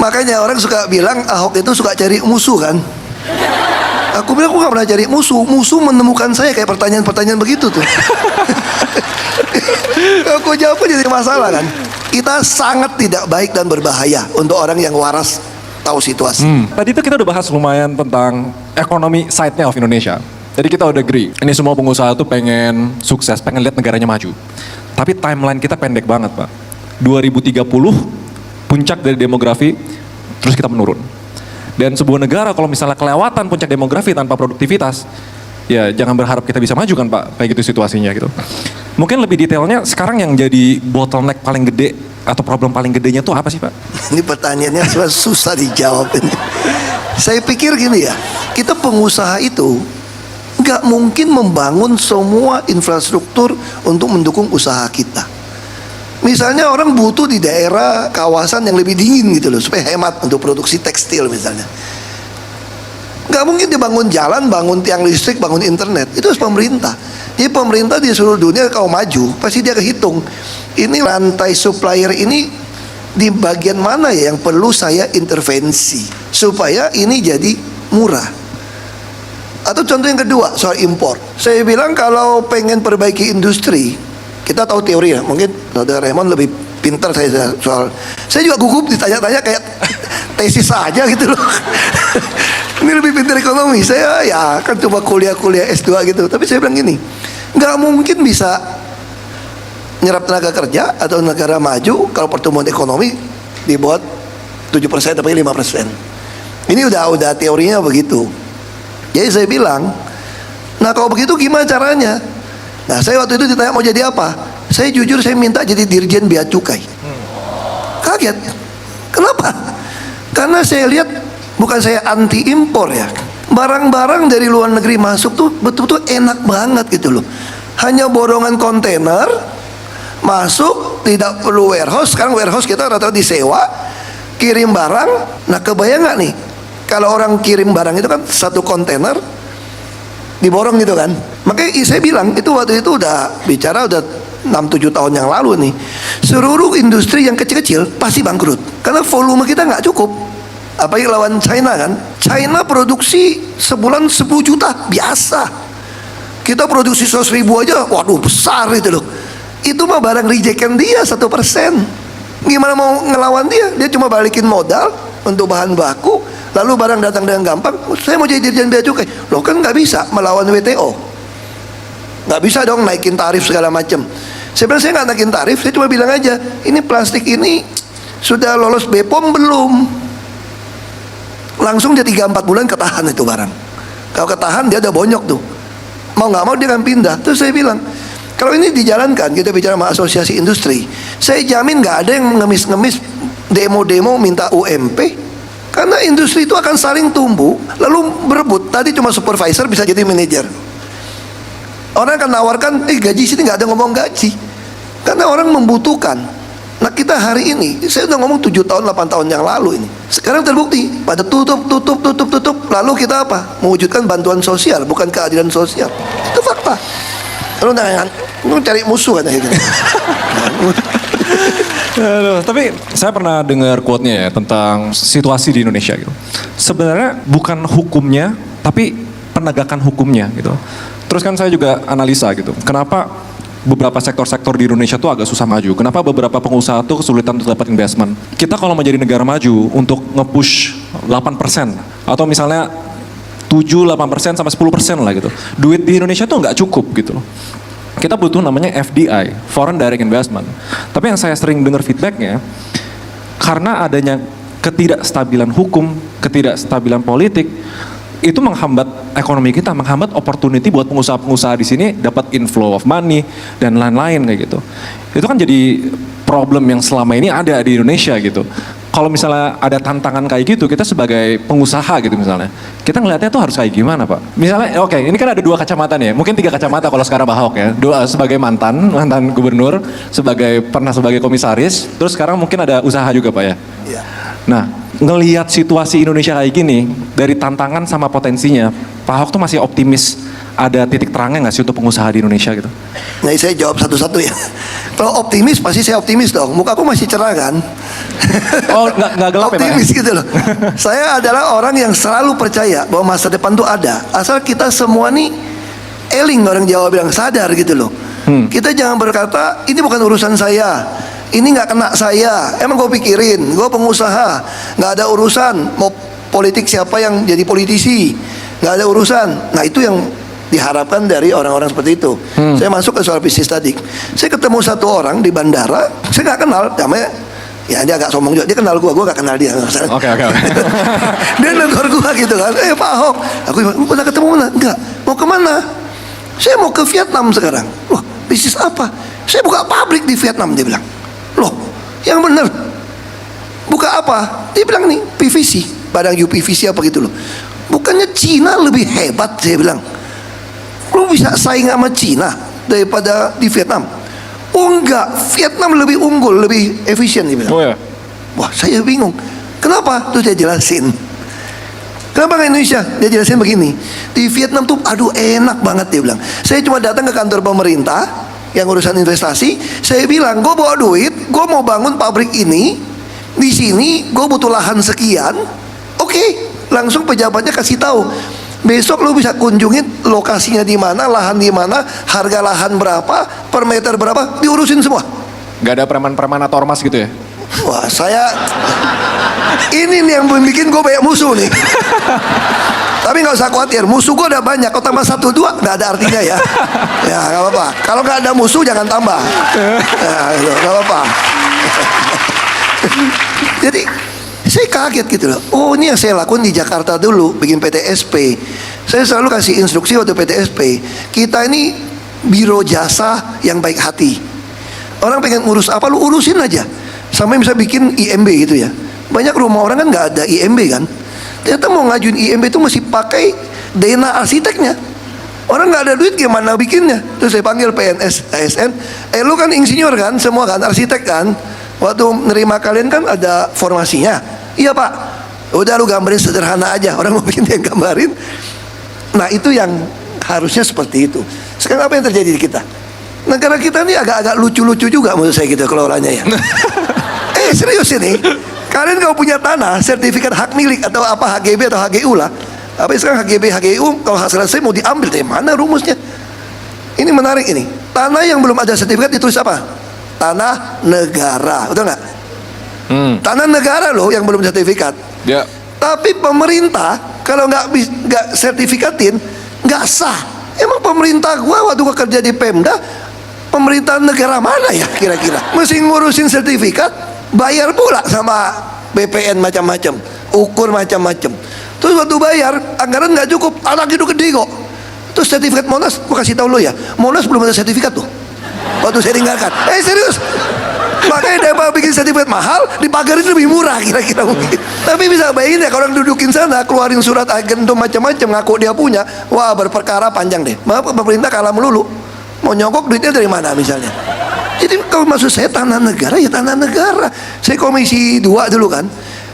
Makanya orang suka bilang Ahok itu suka cari musuh kan. Aku bilang aku gak pernah cari musuh. Musuh menemukan saya kayak pertanyaan-pertanyaan begitu tuh. Aku jawab jadi masalah kan. Kita sangat tidak baik dan berbahaya untuk orang yang waras tahu situasi. Tadi itu kita udah bahas lumayan tentang ekonomi side-nya of Indonesia. Jadi kita udah agree, ini semua pengusaha tuh pengen sukses, pengen lihat negaranya maju. Tapi timeline kita pendek banget Pak. 2030, puncak dari demografi, terus kita menurun. Dan sebuah negara kalau misalnya kelewatan puncak demografi tanpa produktivitas, ya jangan berharap kita bisa maju kan Pak, kayak gitu situasinya gitu. Mungkin lebih detailnya sekarang yang jadi bottleneck paling gede atau problem paling gedenya tuh apa sih Pak? Ini pertanyaannya susah dijawab ini. Saya pikir gini ya, kita pengusaha itu nggak mungkin membangun semua infrastruktur untuk mendukung usaha kita. Misalnya orang butuh di daerah kawasan yang lebih dingin gitu loh, supaya hemat untuk produksi tekstil misalnya. Nggak mungkin dibangun jalan, bangun tiang listrik, bangun internet. Itu harus pemerintah. Jadi pemerintah di seluruh dunia kalau maju, pasti dia kehitung. Ini rantai supplier ini di bagian mana ya yang perlu saya intervensi supaya ini jadi murah. Atau contoh yang kedua soal impor. Saya bilang kalau pengen perbaiki industri, kita tahu teori ya. Mungkin Saudara Raymond lebih pintar saya soal. Saya juga gugup ditanya-tanya kayak tesis saja gitu loh. Ini lebih pintar ekonomi. Saya ya kan coba kuliah S2 gitu. Tapi saya bilang gini, nggak mungkin bisa nyerap tenaga kerja atau negara maju kalau pertumbuhan ekonomi dibuat 7% sampai 5%. Ini udah teorinya begitu. Jadi saya bilang, nah kalau begitu gimana caranya? Nah saya waktu itu ditanya mau jadi apa? Saya jujur saya minta jadi dirjen bea cukai. Kaget. Kenapa? Karena saya lihat, bukan saya anti impor ya, barang-barang dari luar negeri masuk tuh betul-betul enak banget gitu loh. Hanya borongan kontainer masuk, tidak perlu warehouse. Sekarang warehouse kita rata-rata disewa, kirim barang. Nah kebayang nggak nih, kalau orang kirim barang itu kan satu kontainer diborong gitu kan. Makanya saya bilang itu waktu itu udah bicara udah 6-7 tahun yang lalu nih, seluruh industri yang kecil-kecil pasti bangkrut karena volume kita nggak cukup. Apalagi lawan China kan. China produksi sebulan 10 juta biasa, kita produksi 100 ribu aja, waduh besar itu loh. Itu mah barang rejekan dia 1%. Gimana mau ngelawan dia? Dia cuma balikin modal untuk bahan baku, lalu barang datang dengan gampang. Saya mau jadi dirjen bea cukai, loh kan nggak bisa melawan WTO, nggak bisa dong naikin tarif segala macam. Saya bilang saya nggak naikin tarif, saya cuma bilang aja ini plastik ini sudah lolos BPOM belum. Langsung dia 3-4 bulan ketahan itu barang. Kalau ketahan dia udah bonyok tuh, mau nggak mau dia akan pindah. Terus saya bilang kalau ini dijalankan, kita bicara sama asosiasi industri, saya jamin nggak ada yang ngemis-ngemis demo-demo minta UMP. Karena industri itu akan saling tumbuh lalu berebut. Tadi cuma supervisor bisa jadi manajer. Orang akan nawarkan, gaji sini nggak ada ngomong gaji, karena orang membutuhkan. Nah kita hari ini, saya udah ngomong 7 tahun 8 tahun yang lalu ini. Sekarang terbukti pada tutup. Lalu kita apa? Mewujudkan bantuan sosial, bukan keadilan sosial. Itu fakta. Lu cari musuh kan gitu. Tapi saya pernah dengar quote-nya ya tentang situasi di Indonesia gitu. Sebenarnya bukan hukumnya, tapi penegakan hukumnya gitu. Terus kan saya juga analisa gitu, kenapa beberapa sektor-sektor di Indonesia tuh agak susah maju. Kenapa beberapa pengusaha tuh kesulitan untuk dapat investment. Kita kalau menjadi negara maju untuk nge-push 8% atau misalnya 7-8% sampai 10% lah gitu. Duit di Indonesia tuh nggak cukup gitu loh. Kita butuh namanya FDI, Foreign Direct Investment. Tapi yang saya sering dengar feedbacknya, karena adanya ketidakstabilan hukum, ketidakstabilan politik, itu menghambat ekonomi kita, menghambat opportunity buat pengusaha-pengusaha di sini dapat inflow of money dan lain-lain kayak gitu. Itu kan jadi problem yang selama ini ada di Indonesia gitu. Kalau misalnya ada tantangan kayak gitu, kita sebagai pengusaha gitu misalnya, kita ngelihatnya tuh harus kayak gimana Pak? Misalnya, oke, ini kan ada 2 kacamata nih ya, mungkin 3 kacamata kalau sekarang Pak Ahok ya. 2 sebagai mantan gubernur, pernah sebagai komisaris, terus sekarang mungkin ada usaha juga Pak ya. Iya. Nah, ngelihat situasi Indonesia kayak gini, dari tantangan sama potensinya, Pak Ahok tuh masih optimis ada titik terangnya nggak sih untuk pengusaha di Indonesia gitu? Nah, saya jawab satu-satu ya. Kalau optimis, pasti saya optimis dong. Mukaku masih cerah kan? Oh, nggak gelap ya, Pak? Optimis gitu loh. Saya adalah orang yang selalu percaya bahwa masa depan tuh ada. Asal kita semua nih eling, orang Jawa bilang, sadar gitu loh. Kita jangan berkata, ini bukan urusan saya, ini nggak kena saya. Emang gue pikirin, gue pengusaha, nggak ada urusan mau politik siapa yang jadi politisi, nggak ada urusan. Nah, itu yang diharapkan dari orang-orang seperti itu. Saya masuk ke soal bisnis tadi. Saya ketemu satu orang di bandara, saya nggak kenal, namanya, ya dia agak sombong juga. Dia kenal gue gak kenal dia. Oke. Dia negor gue gitu kan. Pak Ahok, aku udah ketemu mana? Enggak. Mau kemana? Saya mau ke Vietnam sekarang. Loh, bisnis apa? Saya buka pabrik di Vietnam, dia bilang. Loh, yang bener. Buka apa? Dia bilang nih, PVC, badang UPVC apa gitu loh. Bukannya Cina lebih hebat, saya bilang. Lu bisa saing sama Cina daripada di Vietnam? Oh enggak, Vietnam lebih unggul, lebih efisien, dia bilang. Oh ya. Wah, saya bingung. Kenapa? Terus dia jelasin. Kenapa nggak Indonesia? Dia jelasin begini. Di Vietnam tuh, aduh enak banget, dia bilang. Saya cuma datang ke kantor pemerintah yang urusan investasi. Saya bilang, gue bawa duit, gue mau bangun pabrik ini. Di sini, gue butuh lahan sekian. Oke, langsung pejabatnya kasih tahu. Besok lu bisa kunjungin lokasinya di mana, lahan di mana, harga lahan berapa, per meter berapa, diurusin semua. Nggak ada preman-preman atau ormas gitu ya? Wah, saya ini nih yang bikin gue banyak musuh nih. Tapi nggak usah khawatir, musuh gue udah banyak. Kalau tambah 1, 2 nggak ada artinya ya. Ya nggak apa-apa. Kalau nggak ada musuh jangan tambah. Ya, nggak apa-apa. Jadi saya kaget gitu loh. Oh, ini yang saya lakukan di Jakarta dulu, bikin PTSP. Saya selalu kasih instruksi waktu PTSP. Kita ini biro jasa yang baik hati. Orang pengen urus apa, lu urusin aja. Sampai bisa bikin IMB gitu ya. Banyak rumah orang kan nggak ada IMB kan. Ternyata mau ngajuin IMB itu mesti pakai dana arsiteknya. Orang nggak ada duit gimana bikinnya. Terus saya panggil PNS, ASN. Lu kan insinyur kan, semua kan, arsitek kan. Waktu nerima kalian kan ada formasinya. Iya Pak, udah lu gambarin sederhana aja. Orang mau bikin dia gambarin. Nah itu yang harusnya seperti itu. Sekarang apa yang terjadi di kita? Negara kita ini agak-agak lucu-lucu juga menurut saya gitu kelolanya ya. Serius ini. Kalian kalau punya tanah, sertifikat hak milik atau apa HGB atau HGU lah. Apa sekarang HGB, HGU kalau hak selesai mau diambil dari mana rumusnya? Ini menarik ini. Tanah yang belum ada sertifikat ditulis apa? Tanah negara, betul nggak? Tanah negara loh yang belum sertifikat. Ya. Tapi pemerintah kalau nggak sertifikatin nggak sah. Emang pemerintah gua waktu gua kerja di Pemda, pemerintahan negara mana ya kira-kira? Mesti ngurusin sertifikat, bayar pula sama BPN macam-macam, ukur macam-macam. Terus waktu bayar anggaran nggak cukup, anak itu gede kok. Terus sertifikat Monas, gua kasih tahu lo ya, Monas belum ada sertifikat tuh. Waktu saya tinggalkan, serius. Makanya daripada bikin sertifikat mahal, dipagarin lebih murah kira-kira mungkin. Tapi bisa bayangin ya kalau orang dudukin sana, keluarin surat agentum macam-macam, ngaku dia punya, wah berperkara panjang deh. Maaf pemerintah kalah melulu. Mau nyogok duitnya dari mana misalnya? Jadi kalau maksud saya tanah negara ya tanah negara. Saya komisi 2 dulu kan.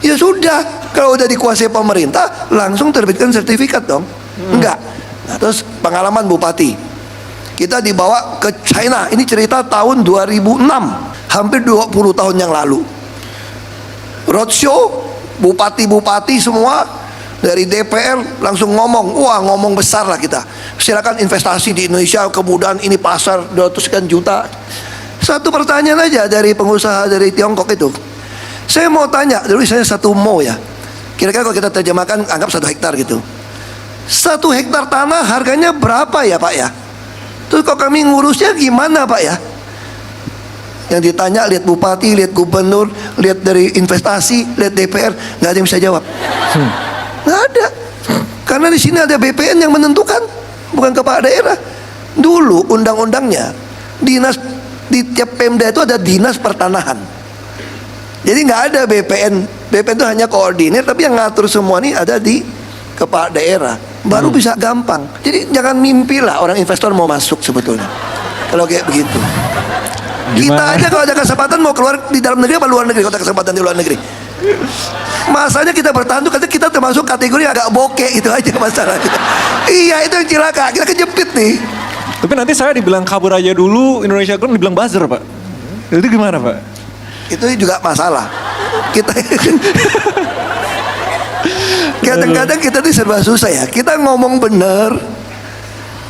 Ya sudah, kalau udah dikuasai pemerintah, langsung terbitkan sertifikat dong. Enggak. Nah, terus pengalaman bupati. Kita dibawa ke China. Ini cerita tahun 2006, hampir 20 tahun yang lalu. Roadshow, bupati-bupati semua dari DPR langsung ngomong, wah ngomong besar lah kita. Silakan investasi di Indonesia, kemudian ini pasar 200 sekian juta. Satu pertanyaan aja dari pengusaha dari Tiongkok itu. Saya mau tanya, dulu saya 1 mo ya. Kira-kira kalau kita terjemahkan, anggap 1 hektar gitu. 1 hektar tanah harganya berapa ya Pak ya? Terus kalau kami ngurusnya gimana Pak ya? Yang ditanya, lihat bupati, lihat gubernur, lihat dari investasi, lihat DPR, nggak ada yang bisa jawab. Nggak ada. Karena di sini ada BPN yang menentukan, bukan kepala daerah. Dulu undang-undangnya, dinas di tiap Pemda itu ada dinas pertanahan. Jadi nggak ada BPN. BPN itu hanya koordinir, tapi yang ngatur semua ini ada di kepala daerah. Baru bisa gampang. Jadi jangan mimpi lah orang investor mau masuk sebetulnya. Kalau kayak begitu. Gimana? Kita aja kalau ada kesempatan mau keluar di dalam negeri apa luar negeri, kalau ada kesempatan di luar negeri. Masanya kita bertahan tuh karena kita termasuk kategori agak bokeh, itu aja masalahnya. Iya, itu yang cilaka, kita kejepit nih. Tapi nanti saya dibilang kabur aja dulu, Indonesia Ground dibilang buzzer, Pak. Itu gimana, Pak? Itu juga masalah. Kita kadang-kadang kita tuh serba susah ya. Kita ngomong bener,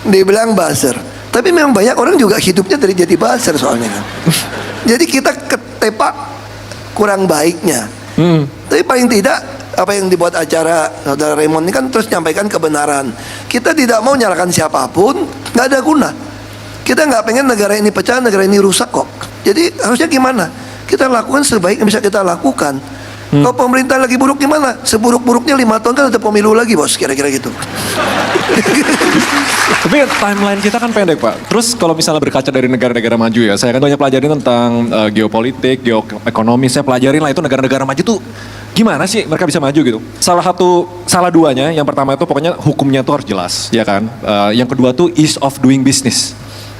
dibilang buzzer. Tapi memang banyak orang juga hidupnya dari jadi buzzer soalnya kan. Jadi kita ketepak kurang baiknya. Tapi paling tidak apa yang dibuat acara Saudara Raymond ini kan terus nyampaikan kebenaran. Kita tidak mau nyalakan siapapun, nggak ada guna. Kita nggak pengen negara ini pecah, negara ini rusak kok. Jadi harusnya gimana? Kita lakukan sebaik yang bisa kita lakukan. Kalau pemerintah lagi buruk gimana? Seburuk-buruknya 5 tahun kan ada pemilu lagi, bos, kira-kira gitu. Tapi timeline kita kan pendek, Pak. Terus kalau misalnya berkaca dari negara-negara maju ya, saya kan banyak pelajarin tentang geopolitik, geoekonomi. Saya pelajarin lah itu negara-negara maju tuh gimana sih mereka bisa maju gitu. Salah duanya, yang pertama itu pokoknya hukumnya tuh harus jelas, ya kan. Yang kedua tuh ease of doing business.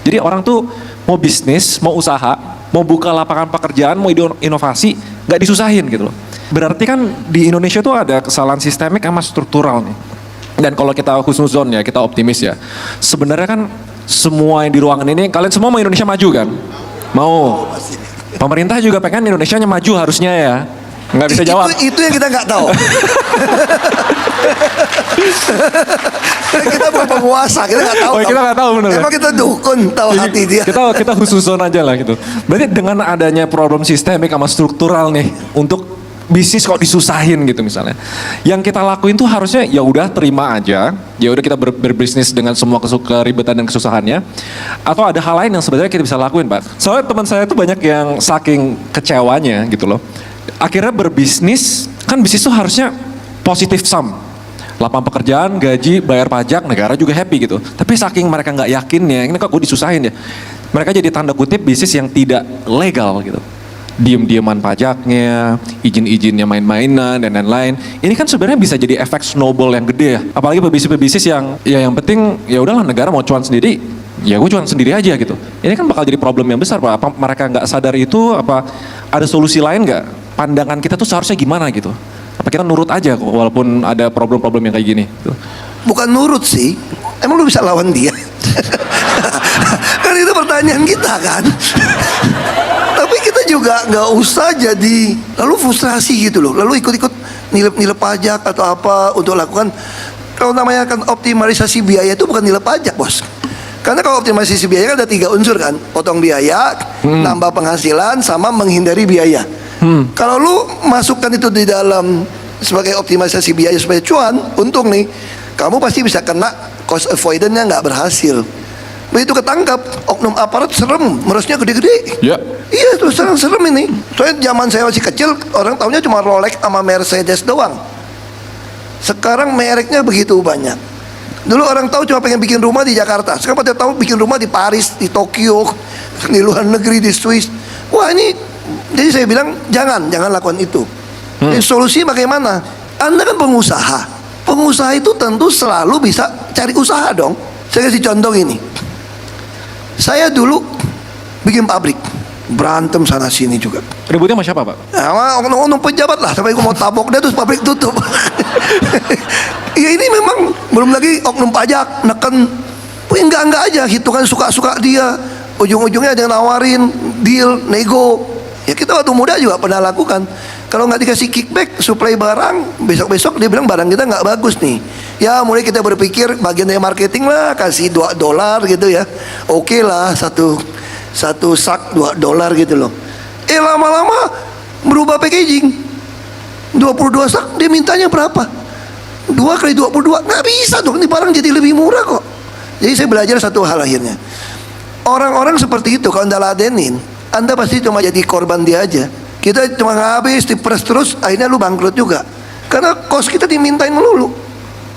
Jadi orang tuh mau bisnis, mau usaha, mau buka lapangan pekerjaan, mau inovasi, nggak disusahin gitu loh. Berarti kan di Indonesia tuh ada kesalahan sistemik sama struktural nih. Dan kalau kita husnuzon ya, kita optimis ya. Sebenarnya kan semua yang di ruangan ini, kalian semua mau Indonesia maju kan? Mau. Pemerintah juga pengen Indonesia maju harusnya ya. Nggak bisa jawab. Itu yang kita nggak tahu. Kita bukan penguasa, kita nggak tahu. Oh, kita nggak tahu bener. Emang kita dukun, tahu hati dia. Kita husnuzon aja lah gitu. Berarti dengan adanya problem sistemik sama struktural nih untuk bisnis kok disusahin gitu misalnya. Yang kita lakuin tuh harusnya ya udah terima aja. Ya udah kita berbisnis dengan semua keribetan dan kesusahannya. Atau ada hal lain yang sebenarnya kita bisa lakuin, Pak. Soalnya teman saya tuh banyak yang saking kecewanya gitu loh. Akhirnya berbisnis, kan bisnis tuh harusnya positif sum. Lapangan pekerjaan, gaji, bayar pajak, negara juga happy gitu. Tapi saking mereka nggak yakinnya, ini kok gue disusahin ya. Mereka jadi tanda kutip bisnis yang tidak legal gitu. Diem-dieman pajaknya, izin-izinnya main-mainan dan lain-lain. Ini kan sebenarnya bisa jadi efek snowball yang gede ya. Apalagi pebisnis-pebisnis yang ya yang penting ya udahlah negara mau cuan sendiri, ya gue cuan sendiri aja gitu. Ini kan bakal jadi problem yang besar, Pak. Apa mereka nggak sadar itu? Apa ada solusi lain nggak? Pandangan kita tuh seharusnya gimana gitu? Apa kita nurut aja kok walaupun ada problem-problem yang kayak gini? Gitu. Bukan nurut sih. Emang lu bisa lawan dia? Kan itu pertanyaan kita kan. Tapi kita juga nggak usah jadi lalu frustrasi gitu loh. Lalu ikut-ikut nilep pajak atau apa untuk lakukan. Kalau namanya kan optimalisasi biaya itu bukan nilep pajak, bos. Karena kalau optimalisasi biaya kan ada 3 unsur kan. Potong biaya, nambah penghasilan, sama menghindari biaya. Kalau lu masukkan itu di dalam sebagai optimalisasi biaya supaya cuan, untung nih, kamu pasti bisa kena cost avoidance-nya nggak berhasil. Begitu ketangkap, oknum aparat serem, merosnya gede-gede. Ya. Iya, terus terang serem ini. Soalnya zaman saya masih kecil, orang tahunya cuma Rolex sama Mercedes doang. Sekarang mereknya begitu banyak. Dulu orang tahu cuma pengen bikin rumah di Jakarta. Sekarang pada tahu bikin rumah di Paris, di Tokyo, di luar negeri, di Swiss. Wah ini, jadi saya bilang jangan lakukan itu. Jadi solusi bagaimana? Anda kan pengusaha. Pengusaha itu tentu selalu bisa cari usaha dong. Saya kasih contoh ini. Saya dulu bikin pabrik, berantem sana sini juga. Ributnya sama siapa, Pak? Sama oknum pejabat lah, sampai gue mau tabok dia terus pabrik tutup. Ya ini memang belum lagi oknum pajak neken, enggak aja, hitungan suka-suka dia. Ujung-ujungnya ada yang nawarin deal, nego. Ya kita waktu muda juga pernah lakukan. Kalau nggak dikasih kickback, suplai barang, besok-besok dia bilang barang kita nggak bagus nih. Ya mulai kita berpikir bagian dari marketing lah, kasih $2 gitu ya. Oke lah, satu sak $2 gitu loh. Lama-lama berubah packaging. 22 sak dia mintanya berapa? 2 kali 22, nggak bisa dong, ini barang jadi lebih murah kok. Jadi saya belajar satu hal akhirnya. Orang-orang seperti itu kalau Anda ladenin, Anda pasti cuma jadi korban dia aja. Kita cuma habis diperes terus, akhirnya lu bangkrut juga. Karena kos kita dimintain melulu.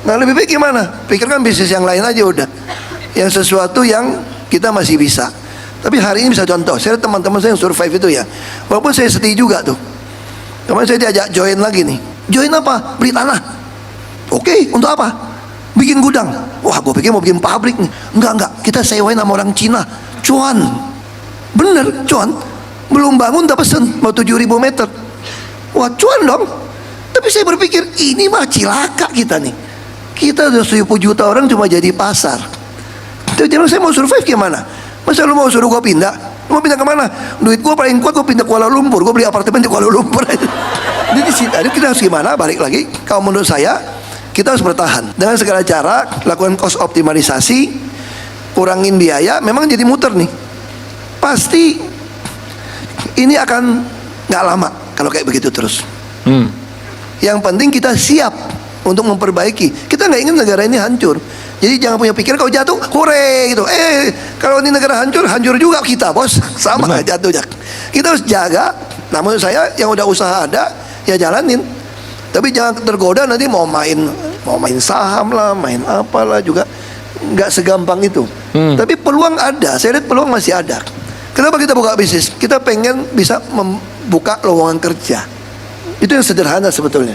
Nah lebih baik gimana? Pikirkan bisnis yang lain aja udah. Yang sesuatu yang kita masih bisa. Tapi hari ini bisa contoh, saya teman-teman saya yang survive itu ya. Walaupun saya sedih juga tuh. Kemarin saya diajak join lagi nih. Join apa? Beli tanah. Oke, untuk apa? Bikin gudang. Wah, gue pikir mau bikin pabrik nih. Enggak, kita sewain sama orang Cina. Cuan. Bener, cuan. Belum bangun udah pesen, mau 7.000 meter. wah cuan dong. Tapi saya berpikir ini mah cilaka kita nih. Kita udah 10 juta orang cuma jadi pasar. Tapi jangan saya mau survive gimana? Masa lu mau suruh gua pindah? Lu mau pindah kemana? Duit gua paling kuat gua pindah Kuala Lumpur. Gua beli apartemen di Kuala Lumpur. Jadi kita harus gimana? Balik lagi. Kalau menurut saya kita harus bertahan dengan segala cara, lakukan cost optimalisasi, kurangin biaya. Memang jadi muter nih. Pasti ini akan nggak lama kalau kayak begitu terus. Yang penting kita siap untuk memperbaiki. Kita nggak ingin negara ini hancur. Jadi jangan punya pikiran kalau jatuh, hore gitu. Kalau ini negara hancur, hancur juga kita, bos. Sama jatuhnya. Kita harus jaga. Namun saya yang udah usaha ada, ya jalanin. Tapi jangan tergoda nanti mau main saham lah, main apalah juga. Nggak segampang itu. Tapi peluang ada. Saya lihat peluang masih ada. Kenapa kita buka bisnis? Kita pengen bisa membuka lowongan kerja. Itu yang sederhana sebetulnya.